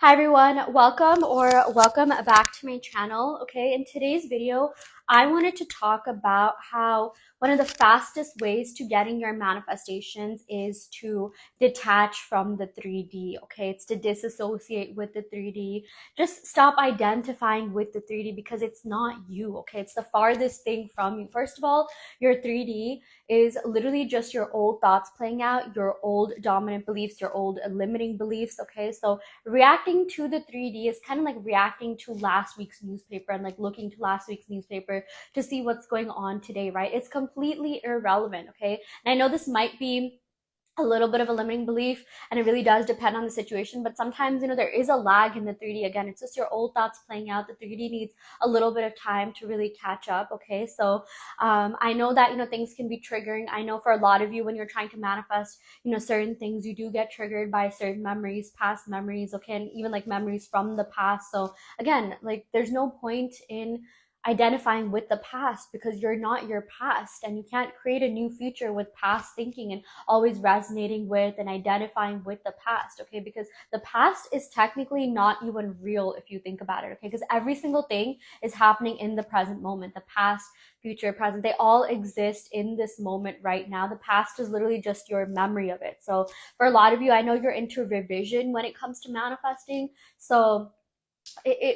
Hi everyone, welcome back to my channel. Okay, in today's video, I wanted to talk about how one of the fastest ways to getting your manifestations is to detach from the 3D. Okay, it's to disassociate with the 3D. Just stop identifying with the 3D because it's not you. Okay, it's the farthest thing from you. First of all, your 3D is literally just your old thoughts playing out, your old dominant beliefs, your old limiting beliefs. Okay, so reacting to the 3D is kind of like reacting to last week's newspaper and like looking to last week's newspaper to see what's going on today, right? It's completely irrelevant, okay? And I know this might be a little bit of a limiting belief and it really does depend on the situation, but sometimes there is a lag in the 3D. Again, it's just your old thoughts playing out. The 3D needs a little bit of time to really catch up. Okay, so I know that things can be triggering. I know for a lot of you, when you're trying to manifest certain things, you do get triggered by certain memories, past memories, okay, and even like memories from the past. So again, like there's no point in identifying with the past because you're not your past, and you can't create a new future with past thinking and always resonating with and identifying with the past. Okay, because the past is technically not even real if you think about it. Okay, because every single thing is happening in the present moment. The past, future, present, they all exist in this moment right now. The past is literally just your memory of it. So for a lot of you, I know you're into revision when it comes to manifesting. So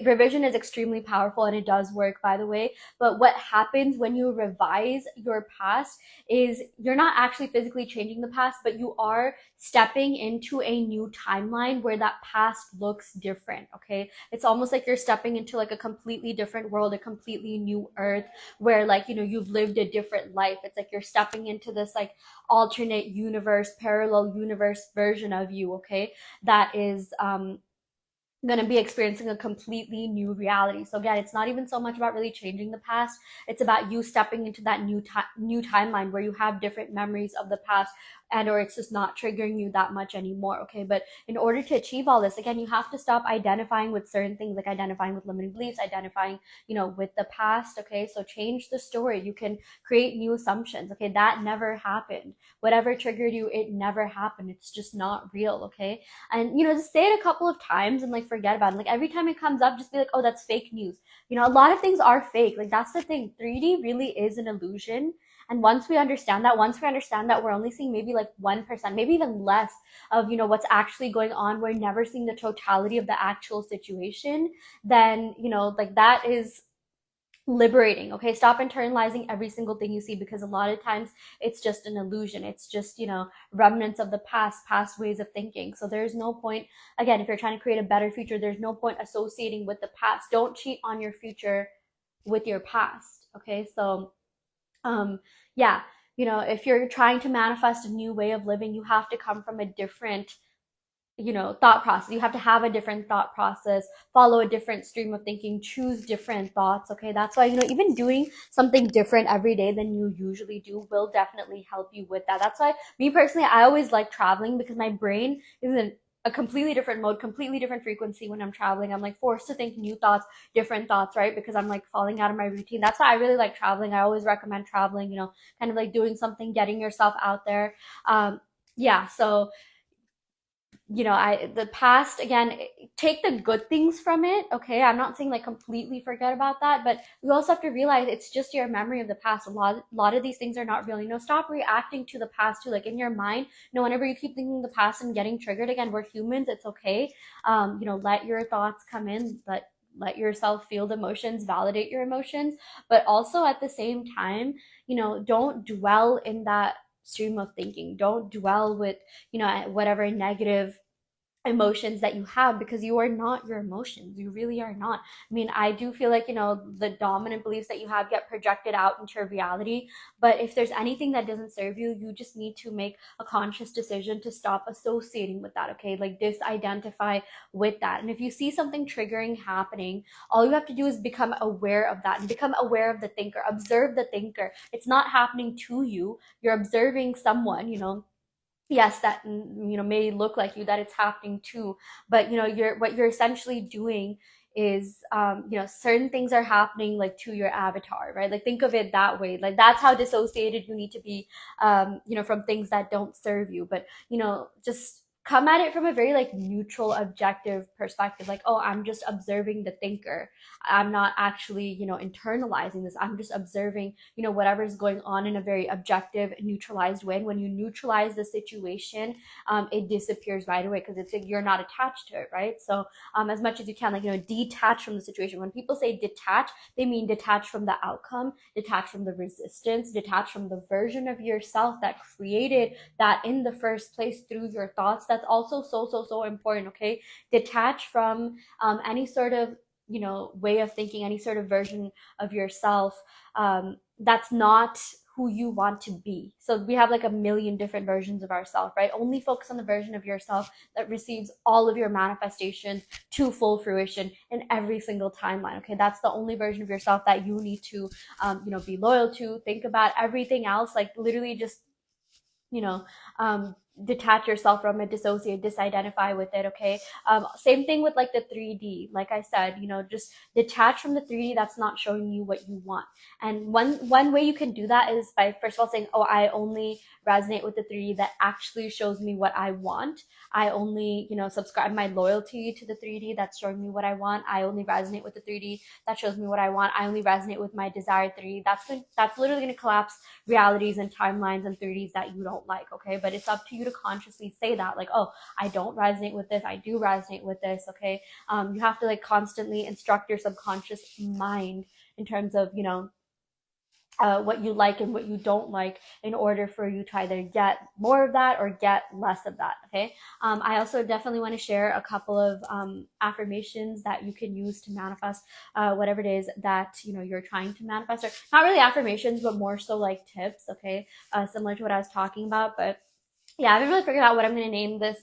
revision is extremely powerful and it does work, by the way. But what happens when you revise your past is you're not actually physically changing the past, but you are stepping into a new timeline where that past looks different. Okay, it's almost like you're stepping into like a completely different world, a completely new earth, where like you've lived a different life. It's like you're stepping into this like alternate universe, parallel universe version of you. Okay, that is going to be experiencing a completely new reality. So again, it's not even so much about really changing the past. It's about you stepping into that new timeline where you have different memories of the past, and or it's just not triggering you that much anymore. Okay, but in order to achieve all this, again, you have to stop identifying with certain things, like identifying with limiting beliefs, identifying with the past. Okay, so change the story. You can create new assumptions. Okay, that never happened. Whatever triggered you, it never happened. It's just not real. Okay, and just say it a couple of times and like forget about it. Like every time it comes up, just be like, oh, that's fake news. A lot of things are fake. Like that's the thing. 3D really is an illusion. And once we understand that we're only seeing maybe like 1%, maybe even less of what's actually going on, we're never seeing the totality of the actual situation, then like that is liberating. Okay, stop internalizing every single thing you see, because a lot of times it's just an illusion. It's just remnants of the past ways of thinking. So there's no point, again, if you're trying to create a better future, there's no point associating with the past. Don't cheat on your future with your past. Okay, so um yeah, if you're trying to manifest a new way of living, you have to come from a different thought process. You have to have a different thought process, follow a different stream of thinking, choose different thoughts. Okay, that's why even doing something different every day than you usually do will definitely help you with that. That's why, me personally, I always like traveling, because my brain is in a completely different mode, completely different frequency when I'm traveling. I'm like forced to think new thoughts, different thoughts, right? Because I'm like falling out of my routine. That's why I really like traveling. I always recommend traveling, kind of like doing something, getting yourself out there. Yeah, so the past, again, take the good things from it. Okay, I'm not saying like completely forget about that, but we also have to realize it's just your memory of the past. A lot of these things are not real. Stop reacting to the past too, like in your mind. Whenever you keep thinking the past and getting triggered, again, we're humans, it's okay. Let your thoughts come in, let yourself feel the emotions, validate your emotions, but also at the same time, don't dwell in that stream of thinking. Don't dwell with whatever negative emotions that you have, because you are not your emotions. You really are not. I mean, I do feel like the dominant beliefs that you have get projected out into your reality, but if there's anything that doesn't serve you, you just need to make a conscious decision to stop associating with that. Okay, like disidentify with that. And if you see something triggering happening, all you have to do is become aware of that and become aware of the thinker. Observe the thinker. It's not happening to you. You're observing someone, yes, that may look like you, that it's happening to, but what you're essentially doing is certain things are happening like to your avatar, right? Like think of it that way. Like that's how dissociated you need to be from things that don't serve you. But just come at it from a very like neutral, objective perspective. Like, oh, I'm just observing the thinker. I'm not actually, internalizing this. I'm just observing, whatever's going on in a very objective, neutralized way. And when you neutralize the situation, it disappears right away because it's like you're not attached to it, right? So as much as you can, like, detach from the situation. When people say detach, they mean detach from the outcome, detach from the resistance, detach from the version of yourself that created that in the first place through your thoughts. That's also so important. Okay, detach from any sort of way of thinking, any sort of version of yourself that's not who you want to be. So we have like a million different versions of ourselves, right? Only focus on the version of yourself that receives all of your manifestations to full fruition in every single timeline. Okay, that's the only version of yourself that you need to be loyal to. Think about everything else, like literally just you know detach yourself from it, dissociate, disidentify with it. Okay, same thing with like the 3D. Like I said, just detach from the 3D that's not showing you what you want. And one way you can do that is by first of all saying, oh, I only resonate with the 3D that actually shows me what I want. I only subscribe my loyalty to the 3D that's showing me what I want. I only resonate with the 3D that shows me what I want. I only resonate with my desired 3D. That's literally going to collapse realities and timelines and 3Ds that you don't like. Okay, but it's up to you to consciously say that, like, oh, I don't resonate with this, I do resonate with this. Okay, you have to like constantly instruct your subconscious mind in terms of what you like and what you don't like in order for you to either get more of that or get less of that. Okay, I also definitely want to share a couple of affirmations that you can use to manifest whatever it is that you're trying to manifest, or not really affirmations but more so like tips. Okay, similar to what I was talking about. But yeah, I haven't really figured out what I'm going to name this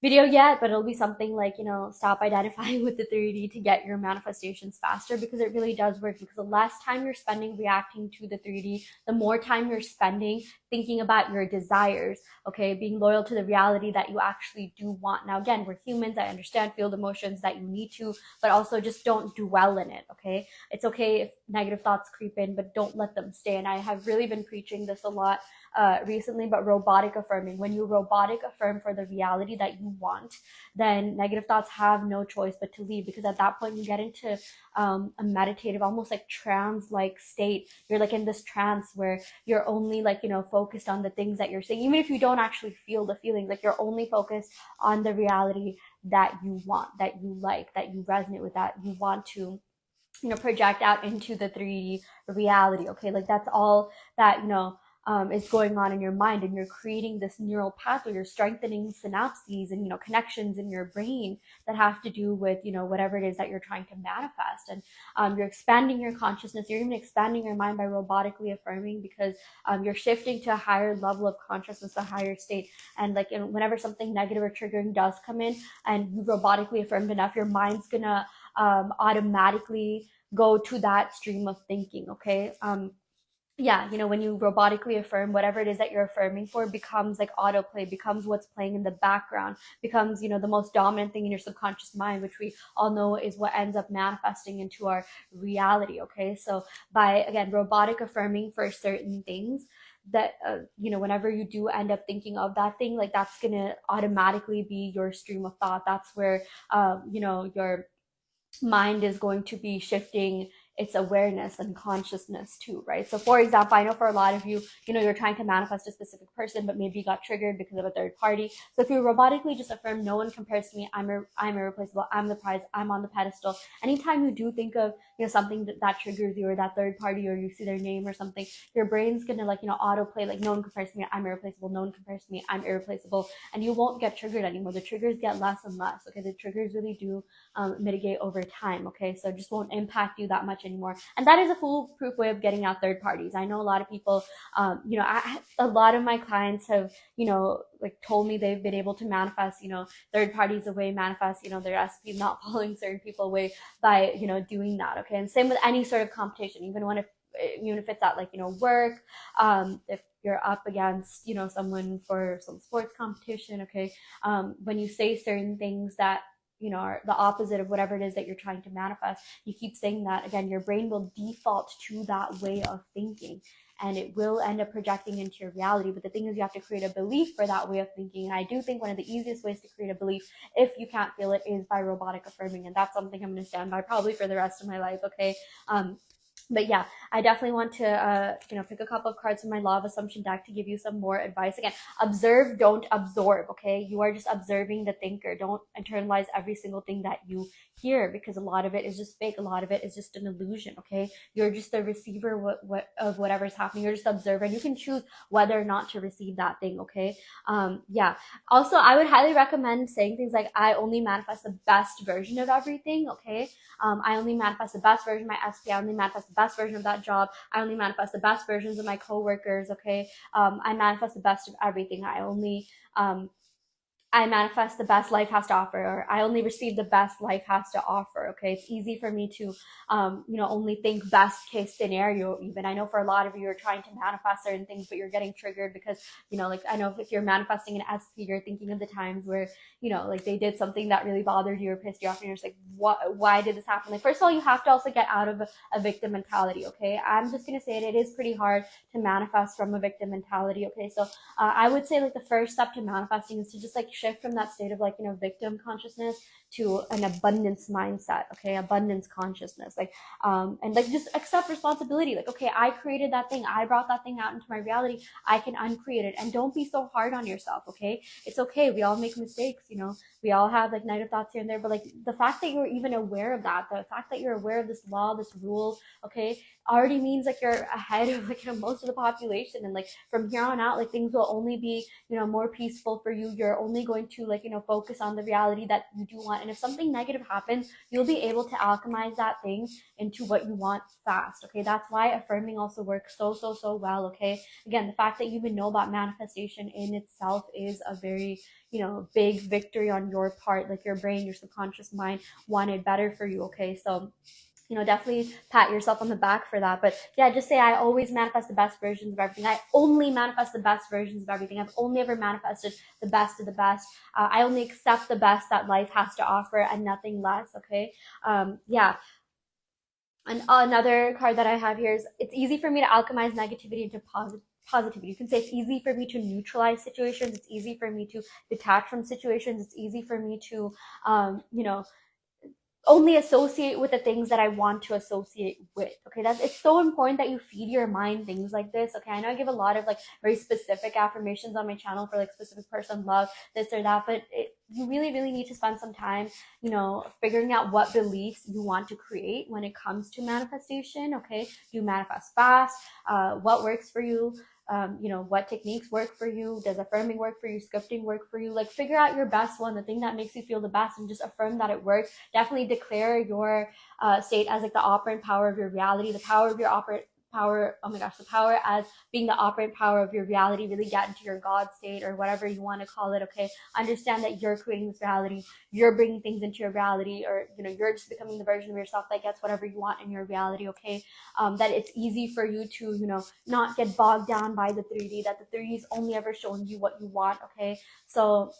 video yet, but it'll be something like, stop identifying with the 3D to get your manifestations faster, because it really does work. Because the less time you're spending reacting to the 3D, the more time you're spending thinking about your desires, okay, being loyal to the reality that you actually do want. Now, again, we're humans. I understand, feel the emotions that you need to, but also just don't dwell in it, okay? It's okay if negative thoughts creep in, but don't let them stay. And I have really been preaching this a lot recently, but robotic affirming. When you robotic affirm for the reality that you want, then negative thoughts have no choice but to leave, because at that point you get into a meditative, almost like trance like state. You're like in this trance where you're only like, focused on the things that you're saying, even if you don't actually feel the feelings, like you're only focused on the reality that you want, that you like, that you resonate with, that you want to project out into the 3D reality. Okay, like that's all that is going on in your mind, and you're creating this neural pathway. You're strengthening synapses and connections in your brain that have to do with whatever it is that you're trying to manifest. And you're expanding your consciousness. You're even expanding your mind by robotically affirming, because you're shifting to a higher level of consciousness, a higher state. And like whenever something negative or triggering does come in, and you robotically affirmed enough, your mind's gonna automatically go to that stream of thinking. Okay, yeah, when you robotically affirm, whatever it is that you're affirming for becomes like autoplay, becomes what's playing in the background, becomes the most dominant thing in your subconscious mind, which we all know is what ends up manifesting into our reality. Okay, so by again robotic affirming for certain things, that whenever you do end up thinking of that thing, like that's gonna automatically be your stream of thought. That's where your mind is going to be shifting its awareness and consciousness too, right? So for example, I know for a lot of you, you're trying to manifest a specific person, but maybe you got triggered because of a third party. So if you robotically just affirm, no one compares to me, I'm irreplaceable, I'm the prize, I'm on the pedestal. Anytime you do think of something that triggers you, or that third party, or you see their name or something, your brain's gonna like autoplay, like no one compares to me, I'm irreplaceable, no one compares to me, I'm irreplaceable, and you won't get triggered anymore. The triggers get less and less. Okay, the triggers really do mitigate over time. Okay, so it just won't impact you that much anymore. And that is a foolproof way of getting out third parties. I know a lot of people, a lot of my clients have, like told me they've been able to manifest, third parties away, manifest, their recipe not following certain people away by, doing that. Okay, and same with any sort of competition, even if it's at like work, if you're up against someone for some sports competition. Okay, when you say certain things that are the opposite of whatever it is that you're trying to manifest, you keep saying that, again, your brain will default to that way of thinking. and it will end up projecting into your reality. But the thing is, you have to create a belief for that way of thinking. And I do think one of the easiest ways to create a belief, if you can't feel it, is by robotic affirming. And that's something I'm going to stand by probably for the rest of my life. Okay. But yeah, I definitely want to, pick a couple of cards from my law of assumption deck to give you some more advice. Again, observe, don't absorb. Okay, you are just observing the thinker. Don't internalize every single thing that you hear, because a lot of it is just fake. A lot of it is just an illusion. Okay, you're just the receiver of whatever's happening. You're just the observer, and you can choose whether or not to receive that thing. Okay, yeah. Also, I would highly recommend saying things like, "I only manifest the best version of everything." Okay, I only manifest the best version of my SP. I only manifest the best version of that job. I only manifest the best versions of my coworkers. Okay. I manifest the best of everything. I manifest the best life has to offer, or I only receive the best life has to offer. Okay, it's easy for me to, only think best case scenario. Even I know for a lot of you, you're trying to manifest certain things, but you're getting triggered because, like I know if you're manifesting an SP, you're thinking of the times where, like they did something that really bothered you or pissed you off, and you're just like, what? Why did this happen? Like, first of all, you have to also get out of a victim mentality. Okay, I'm just gonna say it. It is pretty hard to manifest from a victim mentality. Okay, so I would say like the first step to manifesting is to just like shift from that state of like, victim consciousness to an abundance mindset. Okay, abundance consciousness. And like just accept responsibility. Like, okay, I created that thing. I brought that thing out into my reality. I can uncreate it. And don't be so hard on yourself. Okay, it's okay. We all make mistakes. We all have like negative thoughts here and there. But like the fact that you're even aware of that, the fact that you're aware of this law, this rule, okay, already means like you're ahead of like most of the population. And like from here on out, like things will only be more peaceful for you. You're only going to like focus on the reality that you do want. And if something negative happens, you'll be able to alchemize that thing into what you want fast. Okay, that's why affirming also works so well. Okay, again, the fact that you even know about manifestation in itself is a very big victory on your part. Like your brain, your subconscious mind wanted better for you. Okay, so definitely pat yourself on the back for that. But yeah, just say, I always manifest the best versions of everything. I only manifest the best versions of everything. I've only ever manifested the best of the best. I only accept the best that life has to offer and nothing less. Okay. Yeah. And another card that I have here is, it's easy for me to alchemize negativity into positivity. You can say it's easy for me to neutralize situations. It's easy for me to detach from situations. It's easy for me to, only associate with the things that I want to associate with. Okay, it's so important that you feed your mind things like this. Okay, I know I give a lot of like very specific affirmations on my channel for like specific person, love, this or that, but you really need to spend some time, figuring out what beliefs you want to create when it comes to manifestation. Okay, do you manifest fast? What works for you? What techniques work for you? Does affirming work for you? Scripting work for you? Like figure out your best one, the thing that makes you feel the best, and just affirm that it works. Definitely declare your state as like the operant power of your reality, the power of your operant power. Oh my gosh, the power as being the operant power of your reality. Really get into your God state or whatever you want to call it. Okay, understand that you're creating this reality. You're bringing things into your reality, or you're just becoming the version of yourself that gets whatever you want in your reality. Okay, that it's easy for you to not get bogged down by the 3D, that the 3D is only ever showing you what you want. Okay, so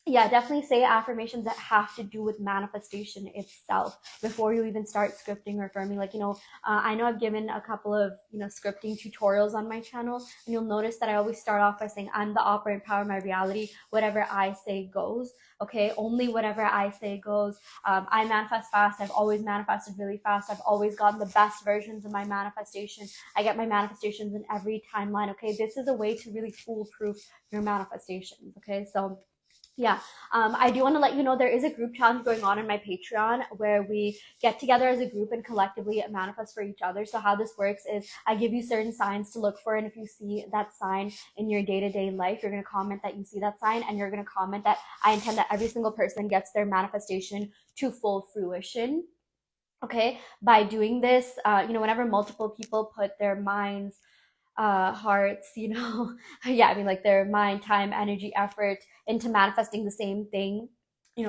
yeah, definitely say affirmations that have to do with manifestation itself before you even start scripting or affirming. Like, I know I've given a couple of, scripting tutorials on my channel, and you'll notice that I always start off by saying, I'm the operant power of my reality. Whatever I say goes. Okay, only whatever I say goes. I manifest fast. I've always manifested really fast. I've always gotten the best versions of my manifestation. I get my manifestations in every timeline. Okay, this is a way to really foolproof your manifestations. Okay, so yeah, I do want to let you know there is a group challenge going on my Patreon where we get together as a group and collectively manifest for each other. So how this works is I give you certain signs to look for, and if you see that sign in your day-to-day life, you're going to comment that you see that sign, and you're going to comment that I intend that every single person gets their manifestation to full fruition. Okay, by doing this, whenever multiple people put their minds, hearts, yeah, I mean, like their mind, time, energy, effort into manifesting the same thing,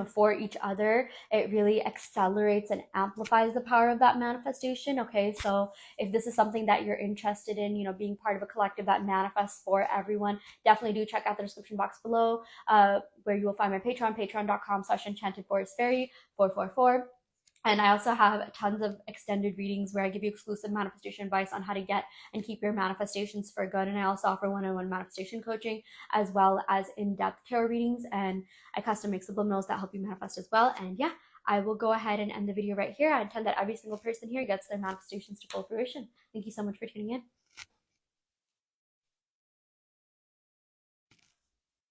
for each other, it really accelerates and amplifies the power of that manifestation. Okay, so if this is something that you're interested in, being part of a collective that manifests for everyone, definitely do check out the description box below, where you will find my Patreon, patreon.com/enchantedforestfairy 444. And I also have tons of extended readings where I give you exclusive manifestation advice on how to get and keep your manifestations for good. And I also offer one-on-one manifestation coaching as well as in-depth tarot readings. And I custom make subliminals that help you manifest as well. And yeah, I will go ahead and end the video right here. I intend that every single person here gets their manifestations to full fruition. Thank you so much for tuning in.